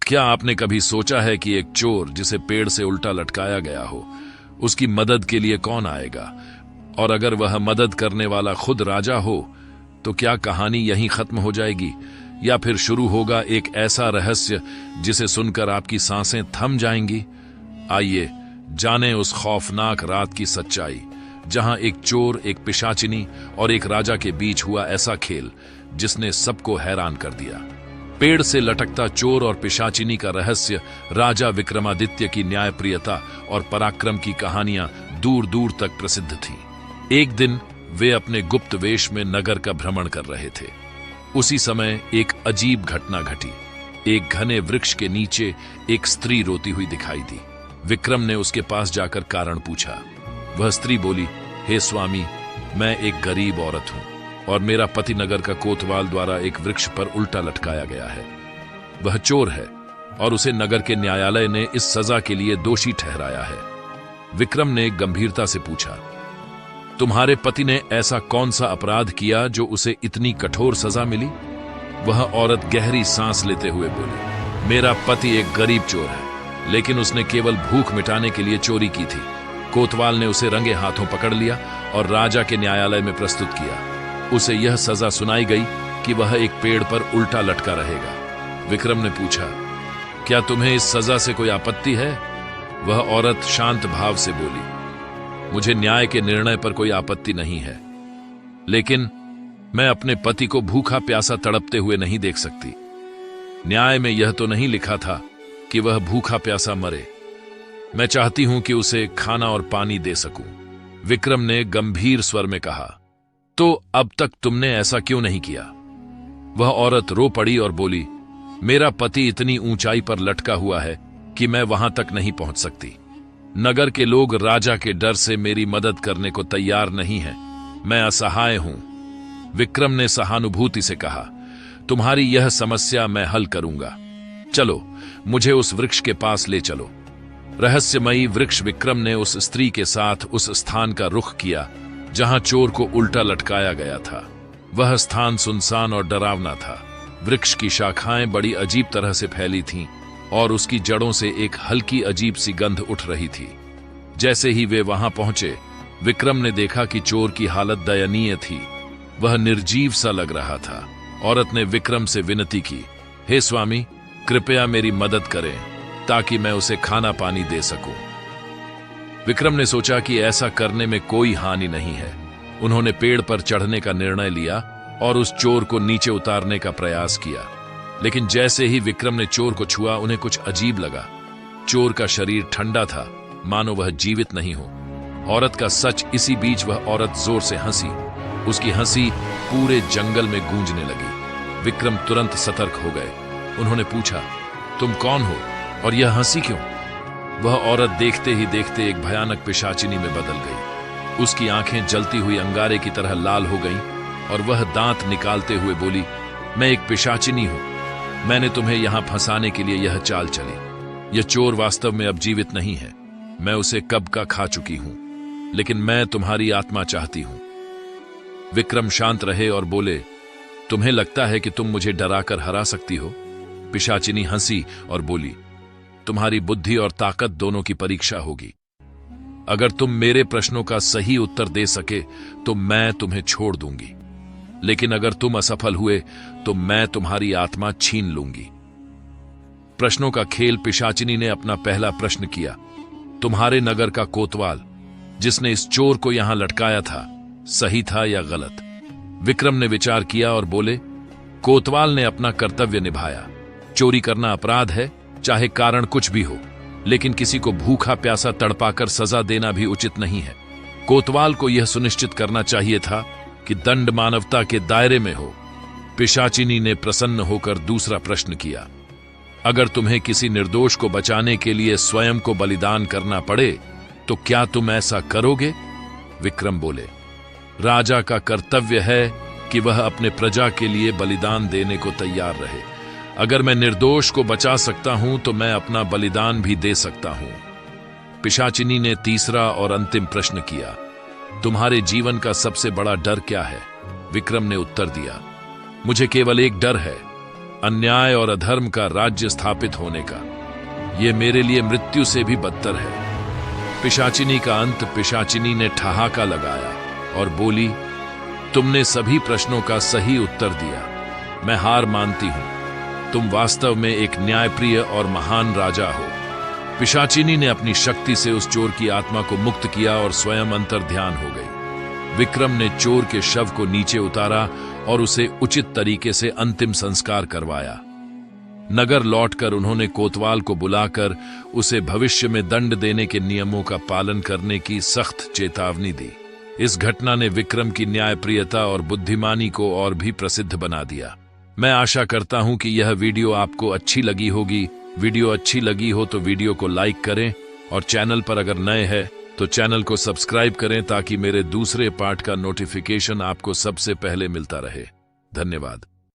क्या आपने कभी सोचा है कि एक चोर जिसे पेड़ से उल्टा लटकाया गया हो, उसकी मदद के लिए कौन आएगा? और अगर वह मदद करने वाला खुद राजा हो तो क्या कहानी यहीं खत्म हो जाएगी, या फिर शुरू होगा एक ऐसा रहस्य जिसे सुनकर आपकी सांसें थम जाएंगी? आइए जानें उस खौफनाक रात की सच्चाई, जहां एक चोर, एक पिशाचिनी और एक राजा के बीच हुआ ऐसा खेल जिसने सबको हैरान कर दिया। पेड़ से लटकता चोर और पिशाचिनी का रहस्य राजा विक्रमादित्य की न्यायप्रियता और पराक्रम की कहानियां दूर दूर तक प्रसिद्ध थीं। एक दिन वे अपने गुप्त वेश में नगर का भ्रमण कर रहे थे। उसी समय एक अजीब घटना घटी। एक घने वृक्ष के नीचे एक स्त्री रोती हुई दिखाई दी। विक्रम ने उसके पास जाकर कारण पूछा। वह स्त्री बोली, हे स्वामी, मैं एक गरीब औरत हूं और मेरा पति नगर का कोतवाल द्वारा एक वृक्ष पर उल्टा लटकाया गया है। वह चोर है और उसे नगर के न्यायालय ने इस सजा के लिए दोषी ठहराया है। विक्रम ने गंभीरता से पूछा, तुम्हारे पति ने ऐसा कौन सा अपराध किया जो उसे इतनी कठोर सजा मिली? वह औरत गहरी सांस लेते हुए बोली, मेरा पति एक गरीब चोर है, लेकिन उसने केवल भूख मिटाने के लिए चोरी की थी। कोतवाल ने उसे रंगे हाथों पकड़ लिया और राजा के न्यायालय में प्रस्तुत किया। उसे यह सजा सुनाई गई कि वह एक पेड़ पर उल्टा लटका रहेगा। विक्रम ने पूछा, क्या तुम्हें इस सजा से कोई आपत्ति है? वह औरत शांत भाव से बोली, मुझे न्याय के निर्णय पर कोई आपत्ति नहीं है, लेकिन मैं अपने पति को भूखा प्यासा तड़पते हुए नहीं देख सकती। न्याय में यह तो नहीं लिखा था कि वह भूखा प्यासा मरे। मैं चाहती हूं कि उसे खाना और पानी दे सकूं। विक्रम ने गंभीर स्वर में कहा, तो अब तक तुमने ऐसा क्यों नहीं किया? वह औरत रो पड़ी और बोली, मेरा पति इतनी ऊंचाई पर लटका हुआ है कि मैं वहां तक नहीं पहुंच सकती। नगर के लोग राजा के डर से मेरी मदद करने को तैयार नहीं हैं। मैं असहाय हूं। विक्रम ने सहानुभूति से कहा, तुम्हारी यह समस्या मैं हल करूंगा। चलो, मुझे उस वृक्ष के पास ले चलो। रहस्यमयी वृक्ष विक्रम ने उस स्त्री के साथ उस स्थान का रुख किया जहां चोर को उल्टा लटकाया गया था। वह स्थान सुनसान और डरावना था। वृक्ष की शाखाएं बड़ी अजीब तरह से फैली थीं और उसकी जड़ों से एक हल्की अजीब सी गंध उठ रही थी। जैसे ही वे वहां पहुंचे, विक्रम ने देखा कि चोर की हालत दयनीय थी। वह निर्जीव सा लग रहा था। औरत ने विक्रम से विनती की, हे स्वामी, कृपया मेरी मदद करें ताकि मैं उसे खाना पानी दे सकूं। विक्रम ने सोचा कि ऐसा करने में कोई हानि नहीं है। उन्होंने पेड़ पर चढ़ने का निर्णय लिया और उस चोर को नीचे उतारने का प्रयास किया। लेकिन जैसे ही विक्रम ने चोर को छुआ, उन्हें कुछ अजीब लगा। चोर का शरीर ठंडा था, मानो वह जीवित नहीं हो। औरत का सच। इसी बीच वह औरत जोर से हंसी। उसकी हंसी पूरे जंगल में गूंजने लगी। विक्रम तुरंत सतर्क हो गए। उन्होंने पूछा, तुम कौन हो और यह हंसी क्यों? वह औरत देखते ही देखते एक भयानक पिशाचिनी में बदल गई। उसकी आंखें जलती हुई अंगारे की तरह लाल हो गईं और वह दांत निकालते हुए बोली, मैं एक पिशाचिनी हूं। मैंने तुम्हें यहां फंसाने के लिए यह चाल चली। यह चोर वास्तव में अब जीवित नहीं है। मैं उसे कब का खा चुकी हूं, लेकिन मैं तुम्हारी आत्मा चाहती हूं। विक्रम शांत रहे और बोले, तुम्हें लगता है कि तुम मुझे डराकर हरा सकती हो? पिशाचिनी हंसी और बोली, तुम्हारी बुद्धि और ताकत दोनों की परीक्षा होगी। अगर तुम मेरे प्रश्नों का सही उत्तर दे सके तो मैं तुम्हें छोड़ दूंगी, लेकिन अगर तुम असफल हुए तो मैं तुम्हारी आत्मा छीन लूंगी। प्रश्नों का खेल। पिशाचिनी ने अपना पहला प्रश्न किया, तुम्हारे नगर का कोतवाल जिसने इस चोर को यहां लटकाया था, सही था या गलत? विक्रम ने विचार किया और बोले, कोतवाल ने अपना कर्तव्य निभाया। चोरी करना अपराध है, चाहे कारण कुछ भी हो, लेकिन किसी को भूखा प्यासा तड़पाकर सजा देना भी उचित नहीं है। कोतवाल को यह सुनिश्चित करना चाहिए था कि दंड मानवता के दायरे में हो। पिशाचिनी ने प्रसन्न होकर दूसरा प्रश्न किया, अगर तुम्हें किसी निर्दोष को बचाने के लिए स्वयं को बलिदान करना पड़े तो क्या तुम ऐसा करोगे? विक्रम बोले, राजा का कर्तव्य है कि वह अपने प्रजा के लिए बलिदान देने को तैयार रहे। अगर मैं निर्दोष को बचा सकता हूं तो मैं अपना बलिदान भी दे सकता हूं। पिशाचिनी ने तीसरा और अंतिम प्रश्न किया, तुम्हारे जीवन का सबसे बड़ा डर क्या है? विक्रम ने उत्तर दिया, मुझे केवल एक डर है अन्याय और अधर्म का राज्य स्थापित होने का। यह मेरे लिए मृत्यु से भी बदतर है। पिशाचिनी का अंत। पिशाचिनी ने ठहाका लगाया और बोली, तुमने सभी प्रश्नों का सही उत्तर दिया। मैं हार मानती हूं। तुम वास्तव में एक न्यायप्रिय और महान राजा हो। पिशाचिनी ने अपनी शक्ति से उस चोर की आत्मा को मुक्त किया और स्वयं अंतर्ध्यान हो गई। विक्रम ने चोर के शव को नीचे उतारा और उसे उचित तरीके से अंतिम संस्कार करवाया। नगर लौटकर उन्होंने कोतवाल को बुलाकर उसे भविष्य में दंड देने के नियमों का पालन करने की सख्त चेतावनी दी। इस घटना ने विक्रम की न्यायप्रियता और बुद्धिमानी को और भी प्रसिद्ध बना दिया। मैं आशा करता हूं कि यह वीडियो आपको अच्छी लगी होगी। वीडियो अच्छी लगी हो तो वीडियो को लाइक करें और चैनल पर अगर नए हैं तो चैनल को सब्सक्राइब करें ताकि मेरे दूसरे पार्ट का नोटिफिकेशन आपको सबसे पहले मिलता रहे। धन्यवाद।